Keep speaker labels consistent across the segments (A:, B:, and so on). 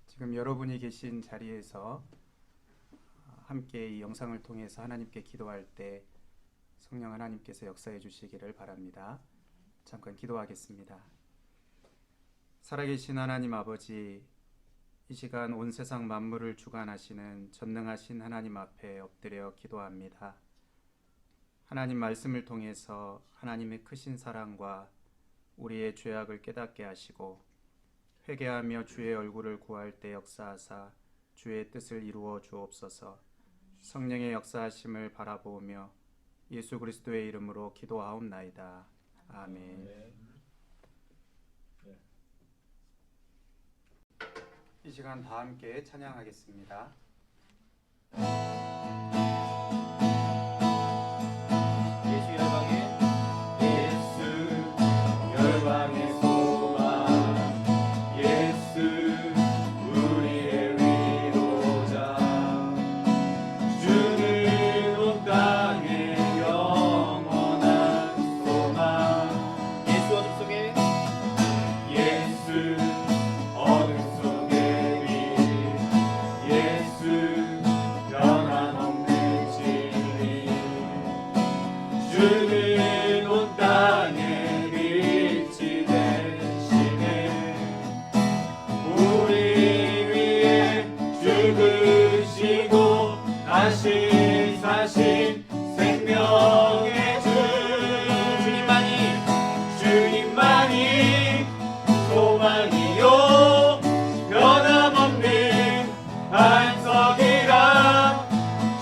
A: 지금 여러분이 계신 자리에서 함께 이 영상을 통해서 하나님께 기도할 때 성령 하나님께서 역사해 주시기를 바랍니다. 잠깐 기도하겠습니다. 살아계신 하나님 아버지, 이 시간 온 세상 만물을 주관하시는 전능하신 하나님 앞에 엎드려 기도합니다. 하나님 말씀을 통해서 하나님의 크신 사랑과 우리의 죄악을 깨닫게 하시고 회개하며 주의 얼굴을 구할 때 역사하사 주의 뜻을 이루어 주옵소서. 성령의 역사하심을 바라보며 예수 그리스도의 이름으로 기도하옵나이다. 아멘. 이 시간 다 함께 찬양하겠습니다.
B: 다시 사신 생명의 주님만이 소망이요 변함없는 반석이라.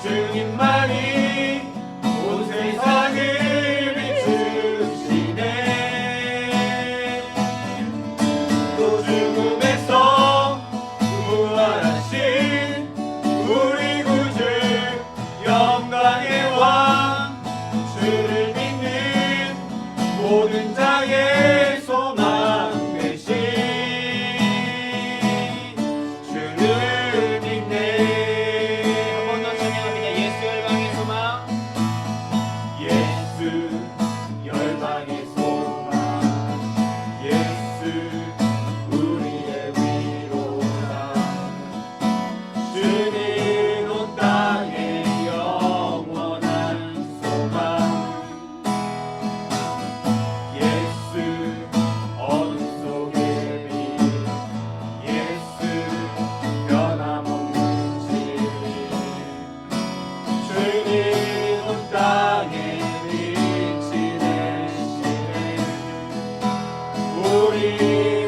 B: 주님만이 온 세상을 비추시네. 또 죽음에서 부활하신 우리 구주 영광의 왕, 주를 믿는 모든 자의 소망 되신 주를 믿네. 한 번 더 찬양합니다. 예수 열방의 소망, 예수 열방의 소망, 예수 우리의 위로다. 주는 온 땅에 영원한 소망, 예수 어둠 속의 빛, 예수 변함없는 진리. 주는 온 땅에 빛이 되시네. 우리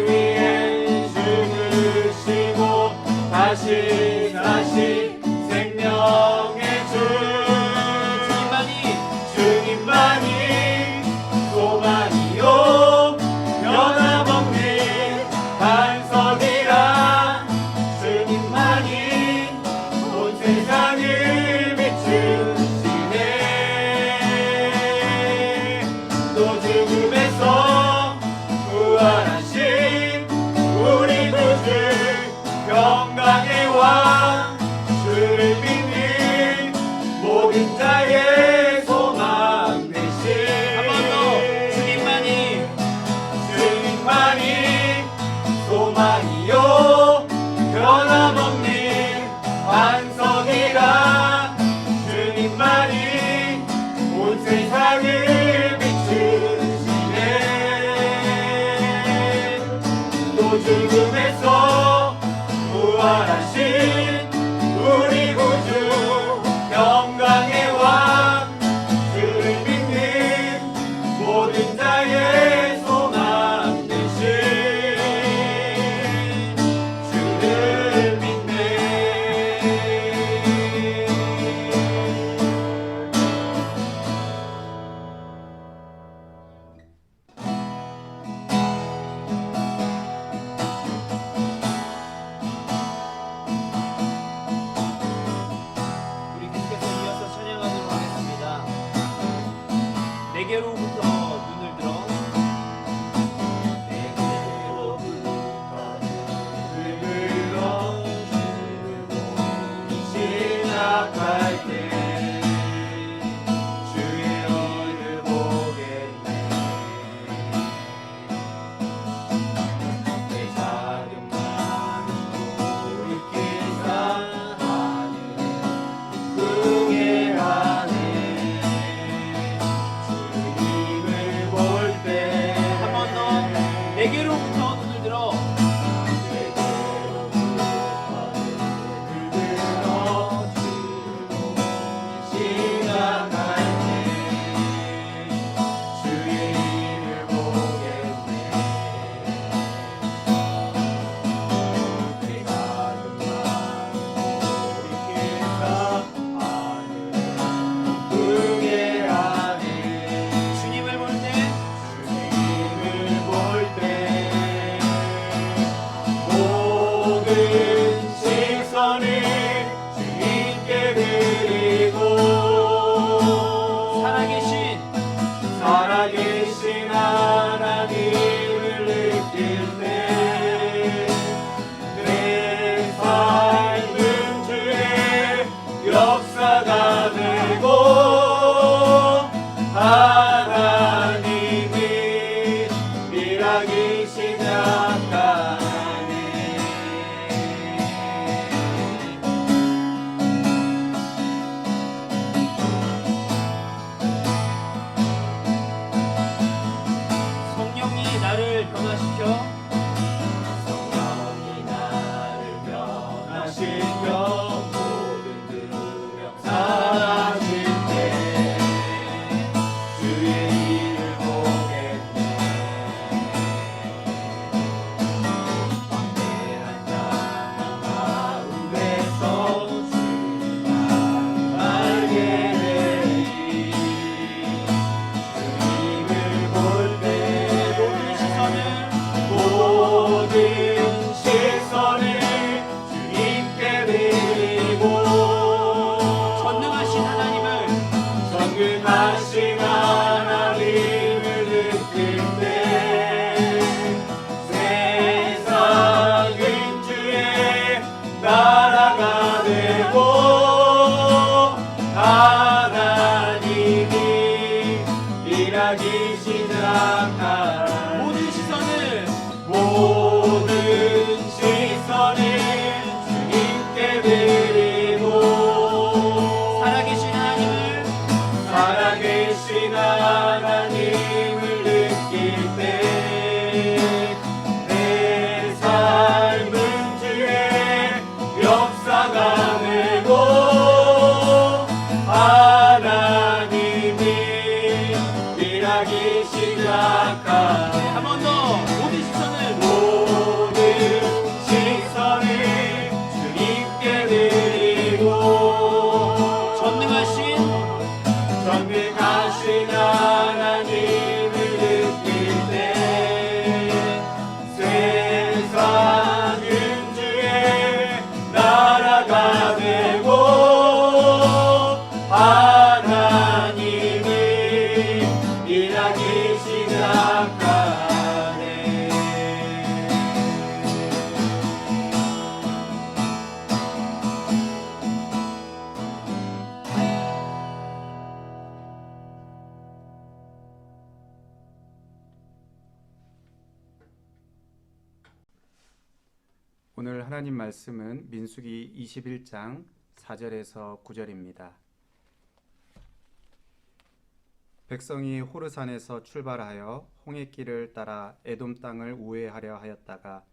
B: 위에 죽으시고 다시 생명의 주님만이 소망이요 변함없는 반석이라. 주님만이 온 세상을 비추시네. 또 죽음에서 부활하신 우리 구주 소망이요 변함없는 반석이라 주님만이 온 세상을 비추시네. 또 죽음에서 부활하신 우리 구주 영광의 왕 주를 믿는 모든 자의 소망 되신
A: 오늘 하나님 말씀은 민수기 21장 4절에서 9절입니다. 백성이 호르산에서 출발하여 홍해길을 따라 에돔 땅을 우회하려 하였다가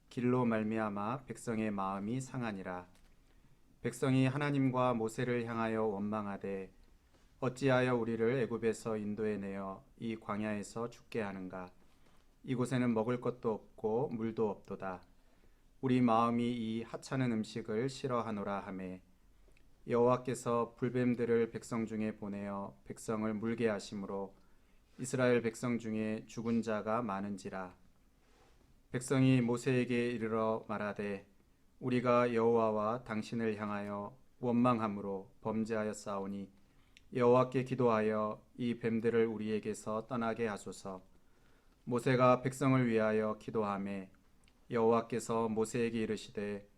A: 길로 말미암아 백성의 마음이 상하니라. 백성이 하나님과 모세를 향하여 원망하되 어찌하여 우리를 애굽에서 인도해 내어 이 광야에서 죽게 하는가? 이곳에는 먹을 것도 없고 물도 없도다. 우리 마음이 이 하찮은 음식을 싫어하노라 하매 여호와께서 불뱀들을 백성 중에 보내어 백성을 물게 하심으로 이스라엘 백성 중에 죽은 자가 많은지라. 백성이 모세에게 이르러 말하되 우리가 여호와와 당신을 향하여 원망함으로 범죄하였사오니 여호와께 기도하여 이 뱀들을 우리에게서 떠나게 하소서. 모세가 백성을 위하여 기도하매 여호와께서 모세에게 이르시되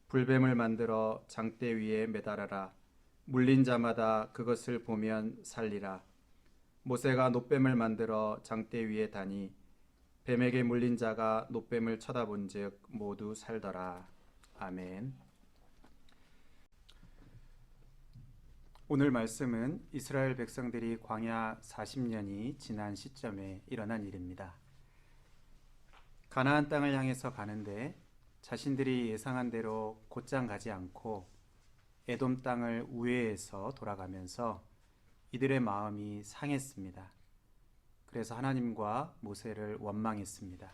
A: 불뱀을 만들어 장대 위에 매달아라. 물린 자마다 그것을 보면 살리라. 모세가 놋뱀을 만들어 장대 위에 다니 뱀에게 물린 자가 놋뱀을 쳐다본즉 모두 살더라. 아멘. 오늘 말씀은 이스라엘 백성들이 광야 40년이 지난 시점에 일어난 일입니다. 가나안 땅을 향해서 가는데 자신들이 예상한 대로 곧장 가지 않고 에돔 땅을 우회해서 돌아가면서 이들의 마음이 상했습니다. 그래서 하나님과 모세를 원망했습니다.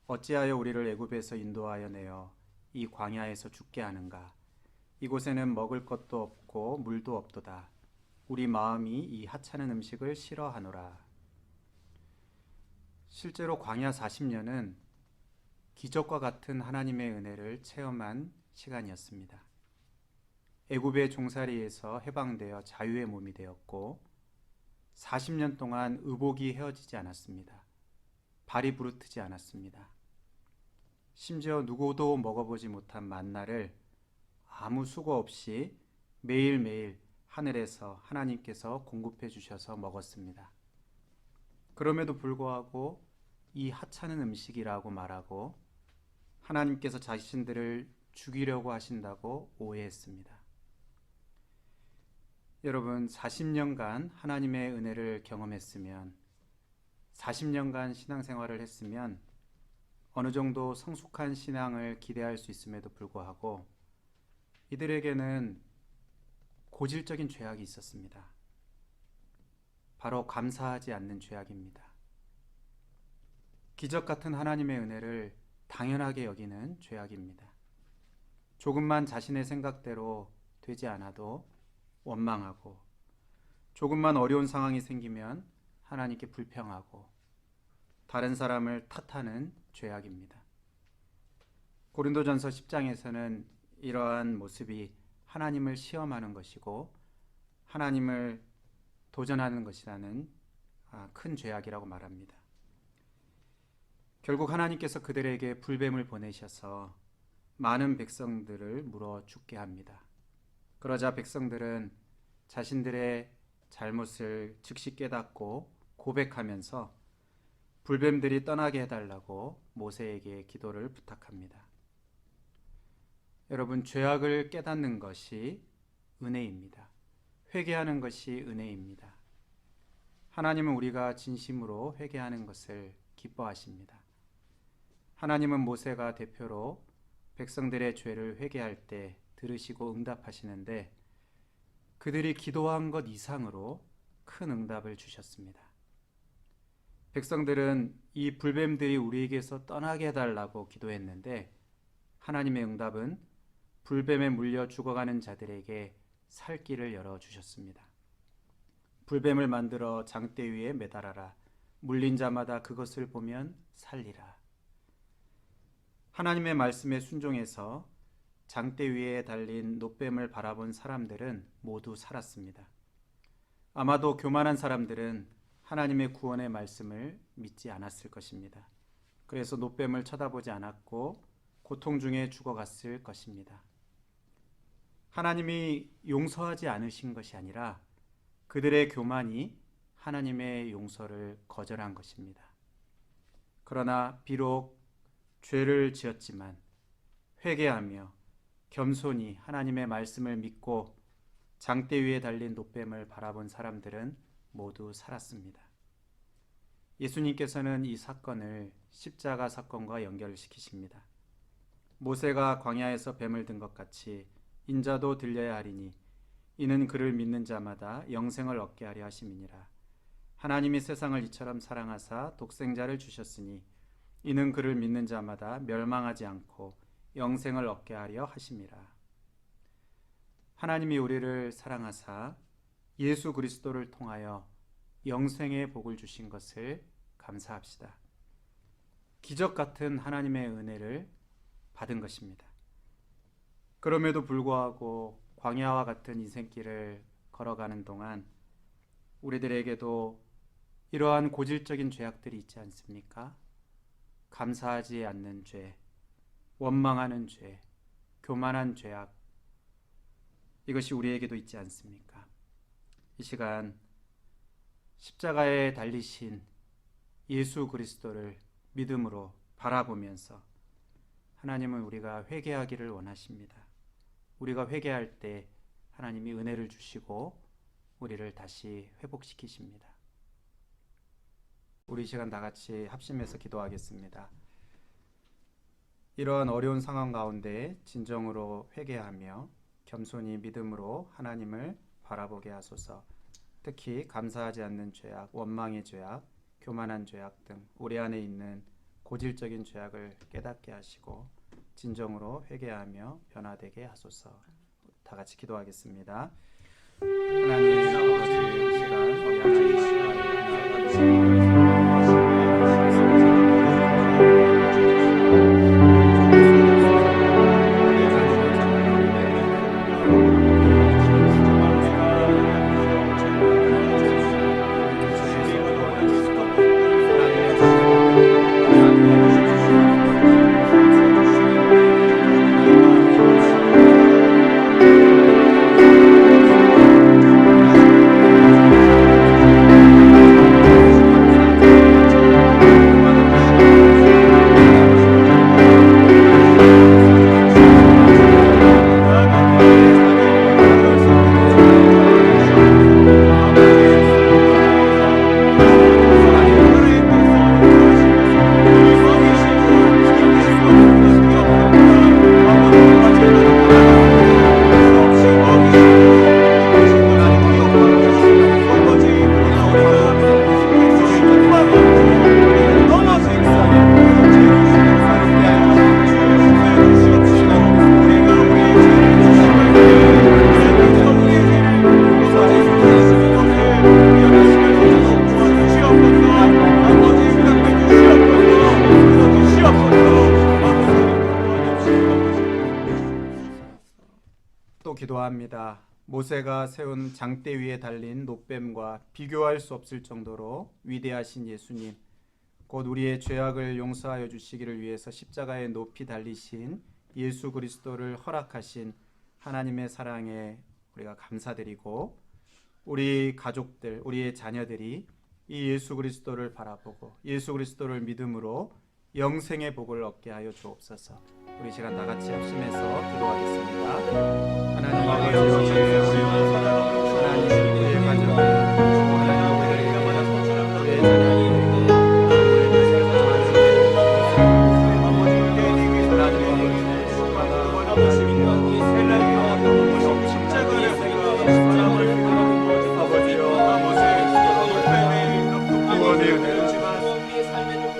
A: 어찌하여 우리를 애굽에서 인도하여 내어 이 광야에서 죽게 하는가? 이곳에는 먹을 것도 없고 물도 없도다. 우리 마음이 이 하찮은 음식을 싫어하노라. 실제로 광야 40년은 기적과 같은 하나님의 은혜를 체험한 시간이었습니다. 애굽의 종살이에서 해방되어 자유의 몸이 되었고 40년 동안 의복이 헤어지지 않았습니다. 발이 부르트지 않았습니다. 심지어 누구도 먹어보지 못한 만나를 아무 수고 없이 매일매일 하늘에서 하나님께서 공급해 주셔서 먹었습니다. 그럼에도 불구하고 이 하찮은 음식이라고 말하고 하나님께서 자신들을 죽이려고 하신다고 오해했습니다. 여러분, 40년간 하나님의 은혜를 경험했으면 40년간 신앙생활을 했으면 어느 정도 성숙한 신앙을 기대할 수 있음에도 불구하고 이들에게는 고질적인 죄악이 있었습니다. 바로 감사하지 않는 죄악입니다. 기적 같은 하나님의 은혜를 당연하게 여기는 죄악입니다. 조금만 자신의 생각대로 되지 않아도 원망하고 조금만 어려운 상황이 생기면 하나님께 불평하고 다른 사람을 탓하는 죄악입니다. 고린도전서 10장에서는 이러한 모습이 하나님을 시험하는 것이고 하나님을 도전하는 것이라는 큰 죄악이라고 말합니다. 결국 하나님께서 그들에게 불뱀을 보내셔서 많은 백성들을 물어 죽게 합니다. 그러자 백성들은 자신들의 잘못을 즉시 깨닫고 고백하면서 불뱀들이 떠나게 해달라고 모세에게 기도를 부탁합니다. 여러분, 죄악을 깨닫는 것이 은혜입니다. 회개하는 것이 은혜입니다. 하나님은 우리가 진심으로 회개하는 것을 기뻐하십니다. 하나님은 모세가 대표로 백성들의 죄를 회개할 때 들으시고 응답하시는데 그들이 기도한 것 이상으로 큰 응답을 주셨습니다. 백성들은 이 불뱀들이 우리에게서 떠나게 해달라고 기도했는데 하나님의 응답은 불뱀에 물려 죽어가는 자들에게 살 길을 열어주셨습니다. 불뱀을 만들어 장대 위에 매달아라. 물린 자마다 그것을 보면 살리라. 하나님의 말씀에 순종해서 장대 위에 달린 놋뱀을 바라본 사람들은 모두 살았습니다. 아마도 교만한 사람들은 하나님의 구원의 말씀을 믿지 않았을 것입니다. 그래서 놋뱀을 쳐다보지 않았고 고통 중에 죽어갔을 것입니다. 하나님이 용서하지 않으신 것이 아니라 그들의 교만이 하나님의 용서를 거절한 것입니다. 그러나 비록 죄를 지었지만 회개하며 겸손히 하나님의 말씀을 믿고 장대 위에 달린 노뱀을 바라본 사람들은 모두 살았습니다. 예수님께서는 이 사건을 십자가 사건과 연결시키십니다. 모세가 광야에서 뱀을 든 것 같이 인자도 들려야 하리니 이는 그를 믿는 자마다 영생을 얻게 하려 하심이니라. 하나님이 세상을 이처럼 사랑하사 독생자를 주셨으니 이는 그를 믿는 자마다 멸망하지 않고 영생을 얻게 하려 하심이라. 하나님이 우리를 사랑하사 예수 그리스도를 통하여 영생의 복을 주신 것을 감사합시다. 기적 같은 하나님의 은혜를 받은 것입니다. 그럼에도 불구하고 광야와 같은 인생길을 걸어가는 동안 우리들에게도 이러한 고질적인 죄악들이 있지 않습니까? 감사하지 않는 죄, 원망하는 죄, 교만한 죄악, 이것이 우리에게도 있지 않습니까? 이 시간 십자가에 달리신 예수 그리스도를 믿음으로 바라보면서 하나님은 우리가 회개하기를 원하십니다. 우리가 회개할 때 하나님이 은혜를 주시고 우리를 다시 회복시키십니다. 우리 시간 다 같이 합심해서 기도하겠습니다. 이러한 어려운 상황 가운데 진정으로 회개하며 겸손히 믿음으로 하나님을 바라보게 하소서. 특히 감사하지 않는 죄악, 원망의 죄악, 교만한 죄악 등 우리 안에 있는 고질적인 죄악을 깨닫게 하시고 진정으로 회개하며 변화되게 하소서. 다 같이 기도하겠습니다. 하나님 아버지, 이 시간 우리 하나님 기도합니다. 모세가 세운 장대 위에 달린 노뱀과 비교할 수 없을 정도로 위대하신 예수님, 곧 우리의 죄악을 용서하여 주시기를 위해서 십자가에 높이 달리신 예수 그리스도를 허락하신 하나님의 사랑에 우리가 감사드리고 우리 가족들, 우리의 자녀들이 이 예수 그리스도를 바라보고 예수 그리스도를 믿음으로 영생의 복을 얻게 하여 주옵소서. 우리 시간 다 같이 합심해서 기도하겠습니다. 하나님 아버지, 하나님 우리의 가정, 하나님 우리의 자녀,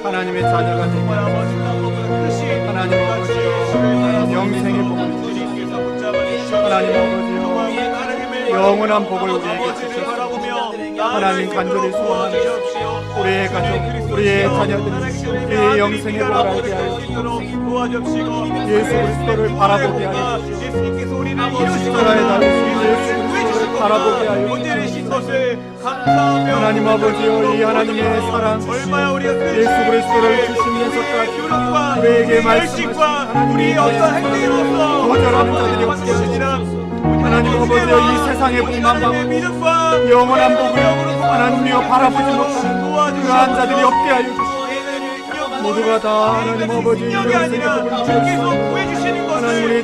A: 하나님의 자녀가 되게 하나님 아버지요, 영생의 복을 주시옵소서. 하나님 아버지요, 영원한 복을 우리에게 주시옵소서. 하나님 간절히 소원합니다. 우리의 가족, 우리의 자녀들, 우리의 영생의 복을 알게 하여 주시옵소서. 예수 그리스도를 바라보게 하여 주시옵소서. 십자가에 달리신 예수 그리스도를 바라보게 하여 주시옵소서. 하나님 아버지요, 이 하나님의 사랑, 예수 그리스도를 주시면서까지 우리에게 말씀하신 하나님의 행동으로서 거절하는 자들이 없게 하시옵소서. 하나님 아버지요, 이 세상의 복만 바라보고 영원한 복을 하나님이여 바라보지 못하는 그러한 자들이 없게 하여 주시옵소서. 모두가 다 하나님 아버지 영생의 복을 주옵소서.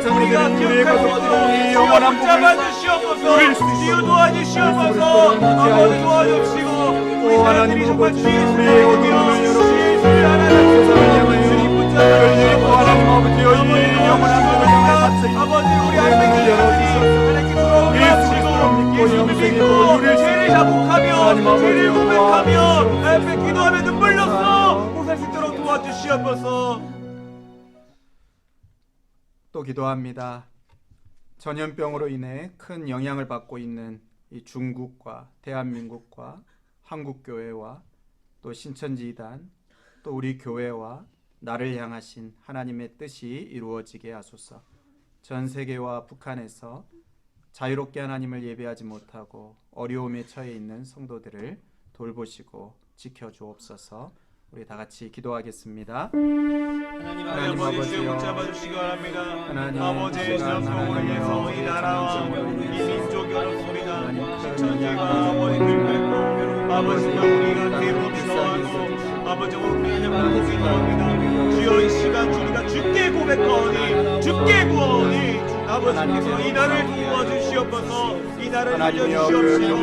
C: 우리의 자녀들이 우리의 가족들이 영원한 복을
B: 잡아주시옵소서. 주여 도와주시옵소서. 아버지 도와주시고 우리 사람들이 정말 주의
C: 우리의 어둠을 열어주시고 세상을 향하여 열리고 하나님 아버지여 이 영원한 복을 향해
B: 아버지 우리 하나님께 하나님께 돌아오게
C: 예수
B: 하시고 예수 믿고 죄를 자복하며 죄를 고백하며 하나님께 기도하며 눈물로써 복살 수 있도록 도와주시옵소서.
A: 또 기도합니다. 전염병으로 인해 큰 영향을 받고 있는 이 중국과 대한민국과 한국교회와 또 신천지이단 또 우리 교회와 나를 향하신 하나님의 뜻이 이루어지게 하소서. 전 세계와 북한에서 자유롭게 하나님을 예배하지 못하고 어려움에 처해 있는 성도들을 돌보시고 지켜주옵소서. 우리 다 같이 기도하겠습니다.
B: 하나님 아버지여 붙잡아주시기 바랍니다. 아버지의 전통으로 인해서 이 나라와 이 민족이 어렵습니다. 신천지가 아버지 들고 아버지가 우리가 괴로움스러워하고 아버지 우리가 행복이 기도합니다. 주여 이 시간 우리가 주께 고백하오니 주께 구하오니 아버지께서 이 나를 도와주시옵소서. 이 나를 살려주시옵시고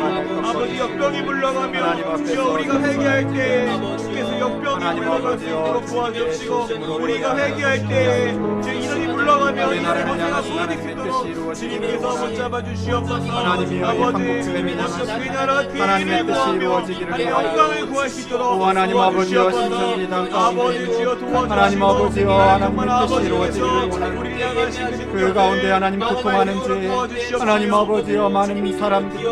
B: 아버지 역병이 물러가며 주여 우리가 회개할 때 주께서 역병이 물러갈 수 있도록 도와주시고 우리가 회개할 때 주 인원이 물러가며 이 나라를 벗어나 소원이 있도록 주님께서 붙잡아 주시옵소서. 아버지 그 나라 귀인을 구하며 하나님 영광을 구할 수 있도록
C: 하나님 아버지여
B: 도와주시옵소서. 아버지 주여 도와주시고
C: 하나님 아버지여 하나님의 뜻이
B: 아버지께서
C: 이루어지기를 원하는
B: 우리를 향하신
C: 그 가운데 하나님 고통하는 죄 하나님 아버지여 많은 사람들이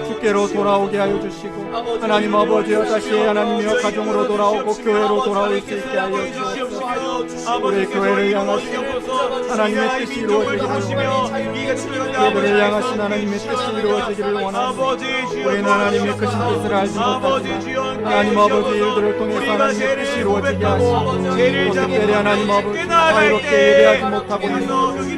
C: 주께로 돌아오게 하여 주시고 하나님 아버지여 다시 하나님이여 가정으로 돌아오고 교회로 돌아올 수 있게 하여 주시옵소서. 우리 교회를 향하신 하나님의 뜻이 이루어지기를 원하는 교회를 향하신 하나님의 뜻이 이루어지기를 원하는 우리는 하나님의 크신 뜻을 알지 못하지만 하나님 아버지 일들을 통해서 하나님의 뜻이 이루어지게 하시고 또 특별히 하나님 아버지 자유롭게 예배하지 못하고 있는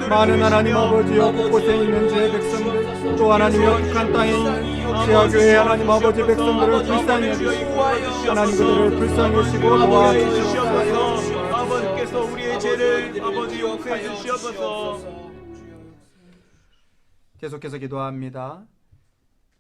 C: 많은 하나님 아버지여 곳곳에 있는 주의 백성들 또 하나님의 북한 땅에 있는 지하교회 하나님 아버지 백성들을 불쌍히 여기시고 하나님 그들을 불쌍히 여시고 도와주시옵소서.
B: 아버지께서 우리의 죄를 아버지 용서해 주시옵소서.
A: 계속해서 기도합니다.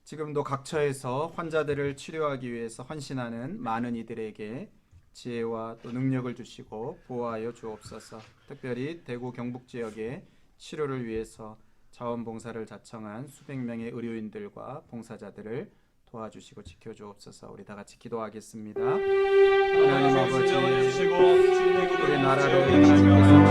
A: 지금도 각처에서 환자들을 치료하기 위해서 헌신하는 많은 이들에게 지혜와 또 능력을 주시고 보호하여 주옵소서. 특별히 대구 경북 지역의 치료를 위해서 자원봉사를 자청한 수백 명의 의료인들과 봉사자들을 도와주시고 지켜주옵소서. 우리 다 같이 기도하겠습니다. 하나님 아버지, 우리 나라를 하나님께서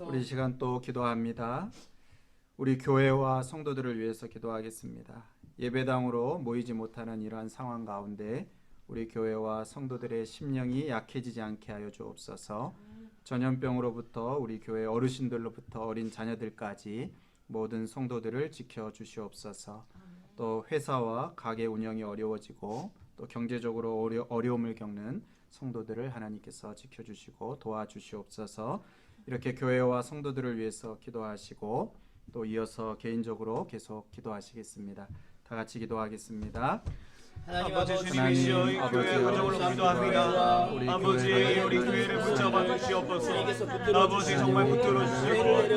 A: 우리 시간 또 기도합니다. 우리 교회와 성도들을 위해서 기도하겠습니다. 예배당으로 모이지 못하는 이러한 상황 가운데 우리 교회와 성도들의 심령이 약해지지 않게 하여 주옵소서. 전염병으로부터 우리 교회 어르신들로부터 어린 자녀들까지 모든 성도들을 지켜 주시옵소서. 또 회사와 가게 운영이 어려워지고 또 경제적으로 어려움을 겪는 성도들을 하나님께서 지켜주시고 도와주시옵소서. 이렇게 교회와 성도들을 위해서 기도하시고 또 이어서 개인적으로 계속 기도하시겠습니다. 다 같이 기도하겠습니다.
B: 아버지 주님이시여 이 교회 가정으로 기도합니다. 아버지 우리 교회를 붙잡아 주시옵소서. 아버지 정말 붙들어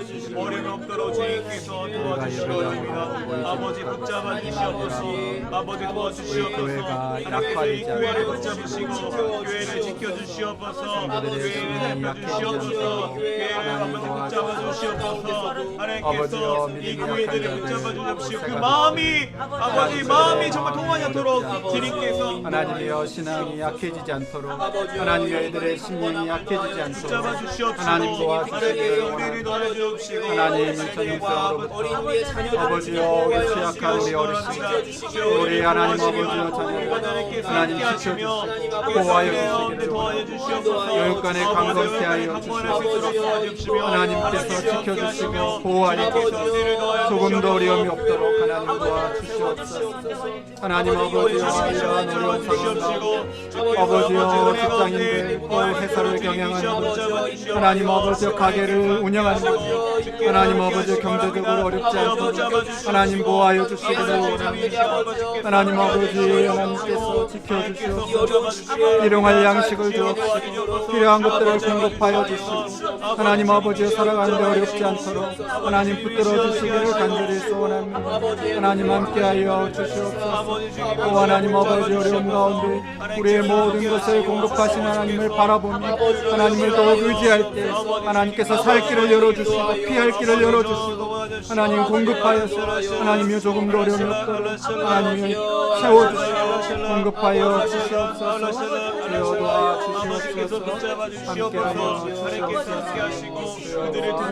B: 주시고 어려움 없도록 주님께서 도와주시기 원합니다. 아버지 붙잡아 주시옵소서. 아버지 도와주시옵소서. 하나님께서 이 교회를 붙잡으시고 교회를 지켜주시옵소서. 교회를 살펴주시옵소서. 교회를 아버지 붙잡아 주시옵소서. 하나님께서 이 교회들을 붙잡아 주십시오. 그 마음이 아버지 마음이 정말 통하지 않도록 주님께서
C: 하나님이여 신앙이 약해지지 않도록 하나님의 애들의 심령이 약해지지 않도록
B: 붙잡아 주시옵시고
C: 하나님 도와주시기를
B: 우리를 도와주옵시고
C: 하나님 전능성으로부터 아버지여 우리 취약한 우리 어르신 우리 하나님 아버지여 자녀를 하나님 지켜주시고 보호하여 주시기를 교육관에 강건케 하여 주시옵소서. 하나님께서 지켜주시고 보호하여 주시옵소서. 조금도 어려움이 없도록 하나님 도와주시옵소서. 하나님 아버지여 이러한 어려운 상황 아버지여 직장인들 또 회사를 경영하는 분 하나님 아버지여 가게를 운영하는 분 하나님 아버지여 경제적으로 어렵지 않도록 하나님 보호하여 주시기를 원합니다. 하나님 아버지 하나님께서 지켜주시옵소서. 일용할 양식을 주옵시고 필요한 것들을 공급하여 주시고 하나님 아버지여 살아가는데 어렵지 않도록 하나님 붙들어 주시기를 간절히 소원합니다. 하나님 함께하여 주시옵소서. 또 하나님 아버지 어려움 가운데 우리의 모든 것을 공급하신 하나님을 바라보며 하나님을 더욱 의지할 때 하나님께서 살 길을 열어주시고 피할 길을 열어주시고 하나님 공급하여서 하나님이여 조금도 어려움이 없도록 하나님이여 채워주시고 공급하여 주시옵소서. 주여 도와주시옵소서. 함께하여 주시옵소서.